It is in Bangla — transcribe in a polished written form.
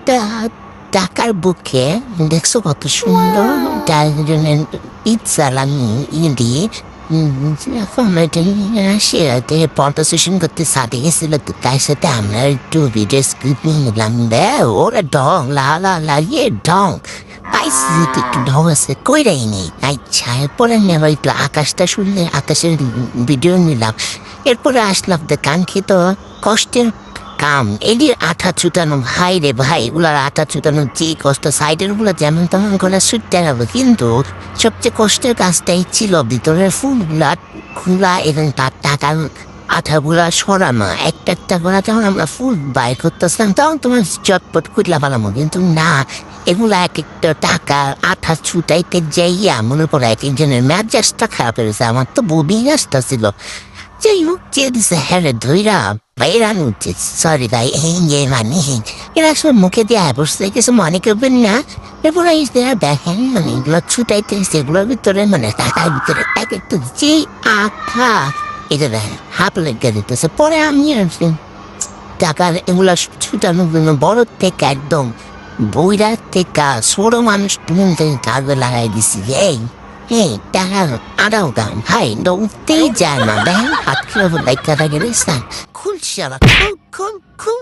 একটা টাকার বুকে দেখছো কত সুন্দর ডাইজনের পিৎজালামি দিয়ে রাশিয়াতে ফটো সেশন করতে সাথে গেছিল, তো তার সাথে আমরা একটু ভিডিও স্ক্রিপ্ট নিলাম রে, ওরা ঢং লাগিয়ে ঢং পাইছি, একটু ঢং আছে কইরাই নেই। আচ্ছা এরপরে নেওয়া একটু আকাশটা শুনলে আকাশের ভিডিও নিলাম। এরপরে আসলাম কাঙ্ক্ষিত কষ্টের কাম এটি আঠা ছুটানো, ভাই রে ভাই এগুলার আঠা ছুটানো যে কষ্ট, সাইডের গুলো যেমন তেমন করে ছুটতে হবে, কিন্তু সবচেয়ে কষ্টের কাজটাই ছিল ভিতরের ফুলগুলা খোলা এবং তার টাকার আঠাগুলা সরানো। একটা একটা করে যখন আমরা ফুল বাইর করতেছিলাম তখন তোমার চটপট খুঁজলা বানাবো, কিন্তু না, এগুলা এক একটা টাকা আঠা ছুটাইতে যাইয়া মনে পড়ে এক একজনের মেজাজটা খারাপ হয়েছে। আমার তো বমি আসতেছিল। যাই হোক চেয়েছে হ্যাঁ ধৈরা বাইরান উচিত, সরি ভাই মানে এরা আসলে মুখে দিয়ে বসতে কিছু মনে করবেন না। এরপর দেখেন মানে এগুলো ছুটাইতে সেগুলোর ভিতরে মানে টাকার ভিতরে এক একটু যে আঠা এটা দেখেন হাফ লেগে দিতেছে। পরে আমি টাকার এগুলা ছুটানোর জন্য বড় থেকে একদম বইরা থেকে ছোট মানুষ কাজে লাগাই দিছি। এই টাকার আড়াও দাম ভাই নৌতেই যায় না, দেখেন হাত কিভাবে লাইকা থাকে খুলছে খুল খুল খুল